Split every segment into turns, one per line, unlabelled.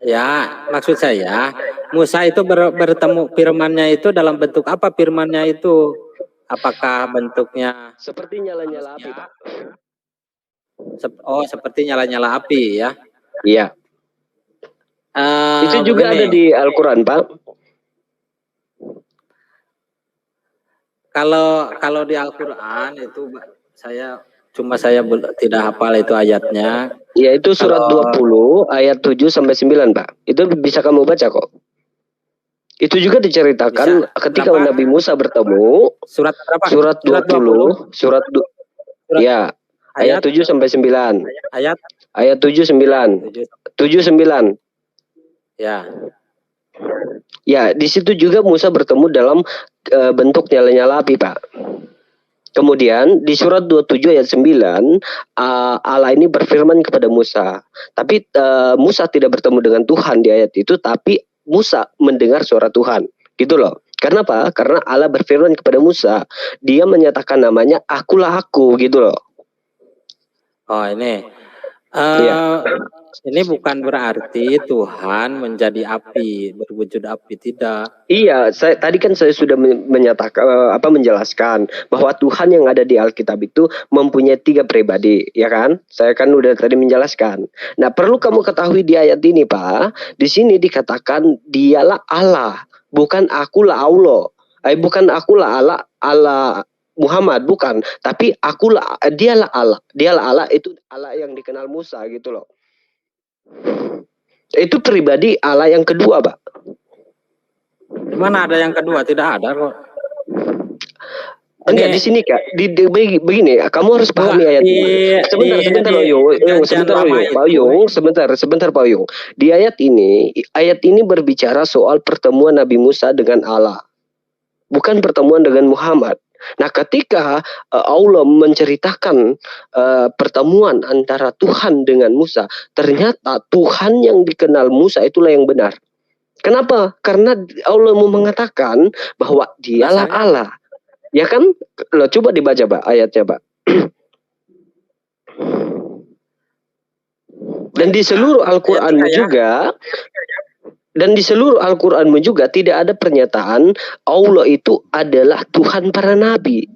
Ya, maksud saya, Musa itu bertemu firmannya itu dalam bentuk apa firmannya itu? Apakah bentuknya
Seperti nyala-nyala api,
manusia?
Pak.
Oh, seperti nyala-nyala api ya.
Iya. Itu juga
Begini,
ada di Al-Quran, Pak.
Kalau di Al-Quran itu saya tidak hafal itu ayatnya.
Ya, itu surat
Kalau
20 ayat 7 sampai 9, Pak. Itu bisa kamu baca kok. Itu juga diceritakan
bisa
ketika
berapa?
Nabi Musa bertemu.
Surat berapa?
Surat 20,
surat
ya, ayat 7 sampai 9.
Ayat
7 9. 7 9.
Ya.
Ya, di situ juga Musa bertemu dalam bentuk nyala-nyala api, Pak. Kemudian di surat 27 ayat 9, Allah ini berfirman kepada Musa. Tapi Musa tidak bertemu dengan Tuhan di ayat itu, tapi Musa mendengar suara Tuhan. Gitu loh. Karena apa? Karena Allah berfirman kepada Musa, dia menyatakan namanya akulah aku, gitu loh.
Oh, ini.
Iya.
Ini bukan berarti Tuhan menjadi api, berwujud api, tidak.
Iya, tadi kan saya sudah menyatakan menjelaskan bahwa Tuhan yang ada di Alkitab itu mempunyai 3 pribadi, ya kan? Saya kan udah tadi menjelaskan. Nah, perlu kamu ketahui di ayat ini, Pak, di sini dikatakan dialah Allah, bukan akulah Allah. Bukan akulah Allah Muhammad, bukan, tapi dialah Allah. Dialah Allah, itu Allah yang dikenal Musa, gitu loh. Itu pribadi Allah yang kedua, Pak.
Di mana ada yang kedua? Tidak ada kok.
Enggak, di sini Kak. Begini, kamu harus pahami ayat ini. Sebentar Pak Oyong. Di ayat ini berbicara soal pertemuan Nabi Musa dengan Allah. Bukan pertemuan dengan Muhammad. Nah, ketika Allah menceritakan pertemuan antara Tuhan dengan Musa, ternyata Tuhan yang dikenal Musa itulah yang benar. Kenapa? Karena Allah mau mengatakan bahwa dialah Allah. Ya kan? Lo coba dibaca, Pak, ayatnya, Pak. Dan di seluruh Al-Qur'anmu juga, tidak ada pernyataan Allah itu adalah Tuhan para nabi.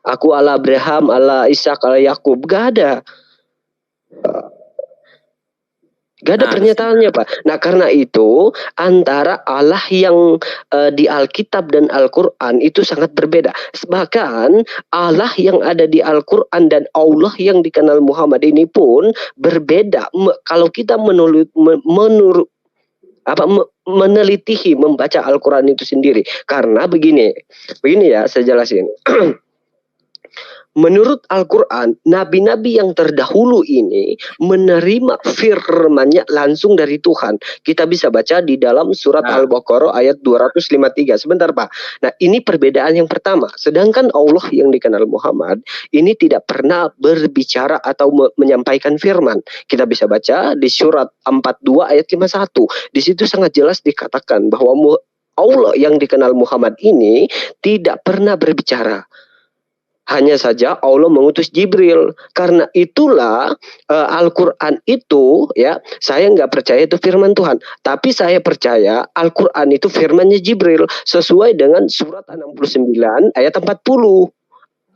Aku Allah Abraham, Allah Ishak, Allah Yakub. Gak ada. Gak ada pernyataannya, Pak. Nah, karena itu antara Allah yang di Alkitab dan Al-Quran itu sangat berbeda. Bahkan Allah yang ada di Al-Quran dan Allah yang dikenal Muhammad ini pun berbeda. Kalau kita menelitihi membaca Al-Quran itu sendiri. Karena begini ya, saya jelasin. Menurut Al-Quran, nabi-nabi yang terdahulu ini menerima firman-Nya langsung dari Tuhan. Kita bisa baca di dalam surat Al-Baqarah ayat 253. Sebentar, Pak. Nah, ini perbedaan yang pertama. Sedangkan Allah yang dikenal Muhammad ini tidak pernah berbicara atau menyampaikan firman. Kita bisa baca di surat 42 ayat 51. Di situ sangat jelas dikatakan bahwa Allah yang dikenal Muhammad ini tidak pernah berbicara. Hanya saja Allah mengutus Jibril. Karena itulah Al-Quran itu, ya, saya nggak percaya itu firman Tuhan. Tapi saya percaya Al-Quran itu firmannya Jibril. Sesuai dengan surat 69 ayat 40.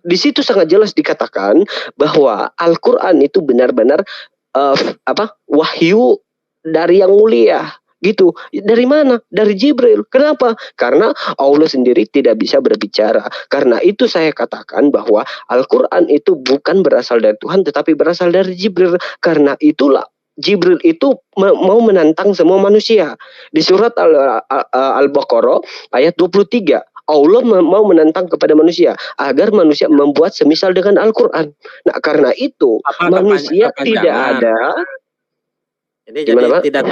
Di situ sangat jelas dikatakan bahwa Al-Quran itu benar-benar wahyu dari yang mulia. Gitu. Dari mana? Dari Jibril. Kenapa? Karena Allah sendiri tidak bisa berbicara. Karena itu saya katakan bahwa Al-Quran itu bukan berasal dari Tuhan, tetapi berasal dari Jibril. Karena itulah Jibril itu mau menantang semua manusia. Di surat Al-Baqarah ayat 23. Allah mau menantang kepada manusia agar manusia membuat semisal dengan Al-Quran. Nah, karena itu manusia tidak ada.
Jadi tidak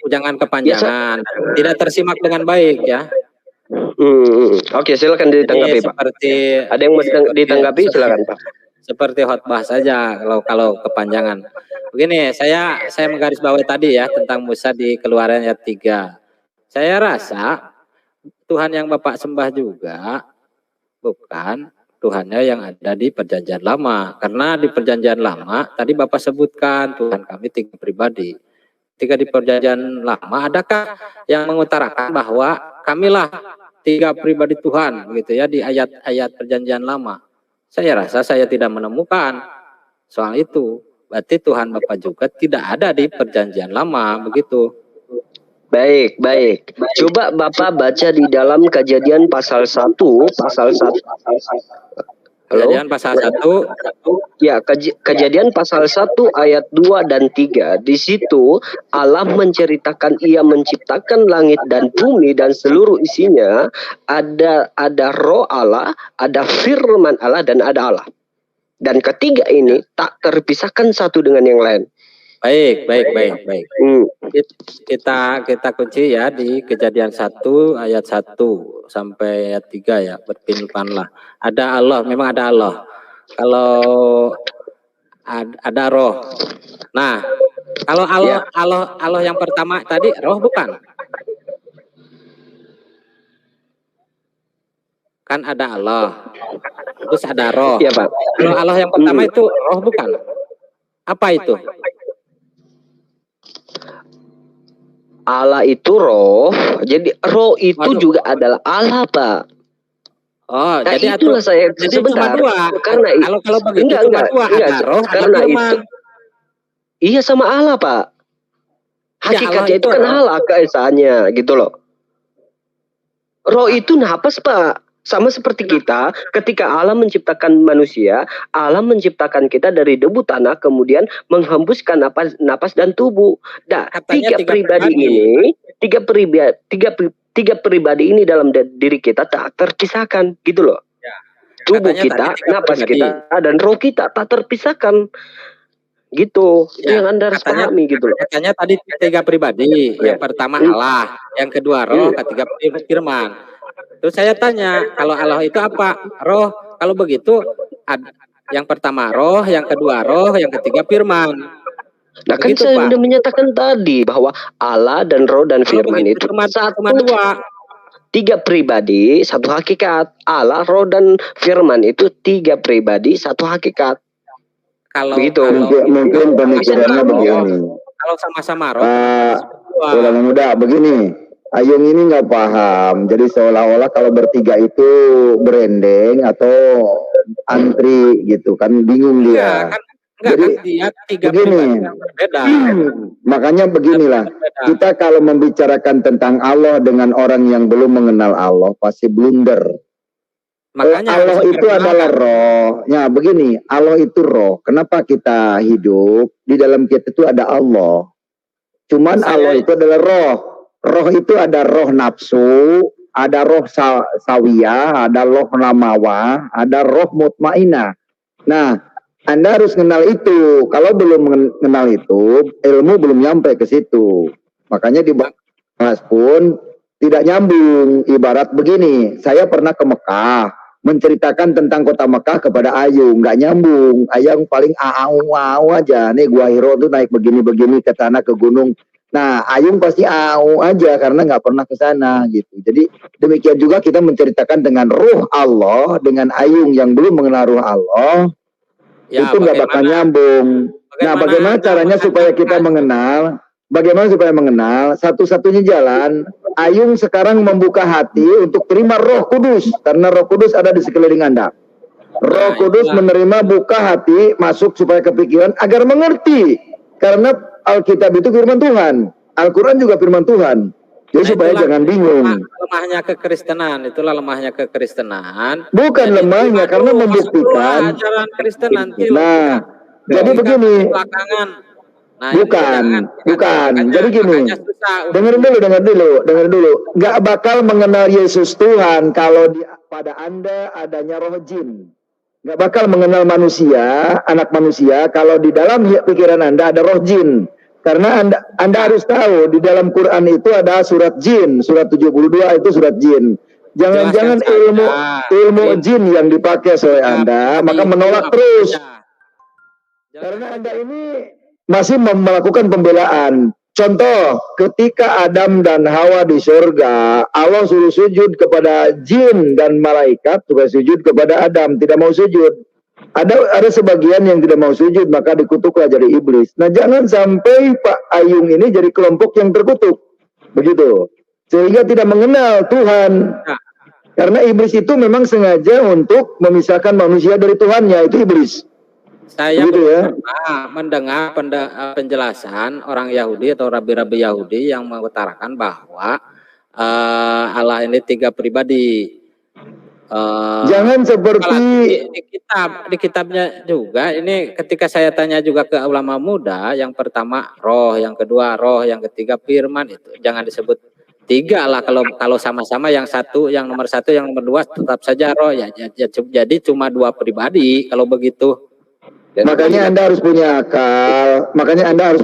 jangan kepanjangan, tidak tersimak dengan baik ya.
Oke, silakan ditanggapi, Pak. Ada yang mau ditanggapi, silakan, Pak.
Seperti khotbah saja kalau kepanjangan. Begini, saya menggarisbawahi tadi ya tentang Musa di Keluaran ayat 3. Saya rasa Tuhan yang Bapak sembah juga bukan Tuhannya yang ada di Perjanjian Lama. Karena di Perjanjian Lama tadi Bapak sebutkan Tuhan kami 3 pribadi. ketika di perjanjian lama, adakah yang mengutarakan bahwa kamilah 3 pribadi Tuhan gitu ya di ayat-ayat perjanjian lama? Saya rasa saya tidak menemukan soal itu. Berarti Tuhan Bapa juga tidak ada di perjanjian lama begitu.
Baik, baik. Coba Bapak baca di dalam Kejadian pasal 1, pasal 1.
Kejadian pasal 1.
Ya, Kejadian pasal 1 ayat 2 dan 3. Di situ Allah menceritakan Ia menciptakan langit dan bumi dan seluruh isinya. Ada roh Allah, ada firman Allah, dan ada Allah. Dan ketiga ini tak terpisahkan satu dengan yang lain.
Baik. Kita kunci ya di Kejadian 1 ayat 1 sampai ayat 3 ya, berpindah-pindah. Ada Allah, memang ada Allah. Kalau ada roh. Nah, kalau Allah yang pertama tadi roh bukan? Kan ada Allah. Terus ada roh.
Iya, Pak.
Kalau Allah yang pertama itu roh bukan? Apa itu?
Allah itu roh, jadi roh itu juga adalah Allah, Pak.
Oh,
Nah,
jadi
itulah saya sebentar.
Cuma 2.
Karena
kalau begitu
enggak,
cuma 2, ada roh,
karena
ada
itu iya sama Allah, Pak. Hakikatnya itu kan Allah keesaannya gitu loh. Roh itu napas, Pak. Sama seperti kita, ketika Allah menciptakan manusia, Allah menciptakan kita dari debu tanah, kemudian menghembuskan napas dan tubuh. Nah, tiga pribadi ini dalam diri kita tak terpisahkan, gitu loh.
Ya.
Tubuh kita, napas kita, dan roh kita tak terpisahkan. Gitu, itu yang Anda harus pahami gitu loh.
Katanya tadi 3 pribadi, yang pertama Allah, yang kedua roh, ketiga firman. Terus saya tanya, kalau Allah itu apa? Roh. Kalau begitu, yang pertama roh, yang kedua roh, yang ketiga firman.
Nah, kan saya sudah menyatakan tadi bahwa Allah dan roh dan firman itu
cuma 2.
3 pribadi, 1 hakikat. Allah, roh, dan firman itu 3 pribadi, 1 hakikat.
Kalau
mungkin pemikirannya begini.
Kalau sama-sama roh,
ulama muda begini. Ayung ini nggak paham, jadi seolah-olah kalau bertiga itu berendeng atau antri gitu kan, bingung dia.
Jadi dia 3 begini, yang berbeda.
Makanya beginilah, kita kalau membicarakan tentang Allah dengan orang yang belum mengenal Allah pasti blunder. Makanya Allah itu adalah roh. Ya begini, Allah itu roh. Kenapa kita hidup? Di dalam kita itu ada Allah. Cuman Allah itu adalah roh. Roh itu ada roh nafsu, ada roh sawiyah, ada roh namawa, ada roh mutmainah. Nah, Anda harus kenal itu. Kalau belum mengenal itu, ilmu belum nyampe ke situ. Makanya dibahas pun tidak nyambung. Ibarat begini, saya pernah ke Mekah, menceritakan tentang kota Mekah kepada Ayung, nggak nyambung. Ayung paling au aja. Nih gua Hiro tuh naik begini-begini ke sana ke gunung. Nah, Ayung pasti au aja karena nggak pernah ke sana gitu. Jadi demikian juga kita menceritakan dengan ruh Allah dengan Ayung yang belum mengenal ruh Allah, ya, itu nggak bakal nyambung. Nah, bagaimana caranya supaya kita mengenal? Bagaimana supaya mengenal? Satu-satunya jalan, Ayung sekarang membuka hati untuk terima Roh Kudus karena Roh Kudus ada di sekeliling Anda. Roh Kudus menerima, buka hati, masuk supaya kepikiran agar mengerti. Karena Alkitab itu firman Tuhan, Al-Quran juga firman Tuhan. Jadi supaya jangan bingung.
Lemahnya kekristenan, itulah lemahnya kekristenan.
Bukan lemahnya, karena membuktikan.
Ajaran Kristen nanti.
Nah, jadi begini.
Nah,
bukan. Jadi gini. Dengerin dulu. Gak bakal mengenal Yesus Tuhan kalau pada Anda adanya roh jin. Gak bakal mengenal manusia, anak manusia, kalau di dalam pikiran Anda ada roh jin. Karena Anda harus tahu, di dalam Quran itu ada surat jin, surat 72 itu surat jin. Jangan-jangan ilmu jin yang dipakai oleh Anda, maka menolak terus. Karena Anda ini masih melakukan pembelaan. Contoh, ketika Adam dan Hawa di surga, Allah suruh sujud kepada jin dan malaikat, supaya sujud kepada Adam, tidak mau sujud. Ada sebagian yang tidak mau sujud, maka dikutuklah jadi iblis. Nah, jangan sampai Pak Ayung ini jadi kelompok yang terkutuk. Begitu. Sehingga tidak mengenal Tuhan.
Nah,
karena iblis itu memang sengaja untuk memisahkan manusia dari Tuhannya, itu iblis.
saya
begitu ya.
Mendengar penjelasan orang Yahudi atau rabi-rabi Yahudi yang mengutarakan bahwa Allah ini 3 pribadi.
Jangan seperti
di kitabnya juga ini, ketika saya tanya juga ke ulama muda, yang pertama roh, yang kedua roh, yang ketiga firman, itu jangan disebut 3 lah, kalau sama-sama yang satu, yang nomor 1, yang nomor 2 tetap saja roh ya, jadi cuma 2 pribadi kalau begitu.
Makanya Anda harus punya akal, makanya Anda harus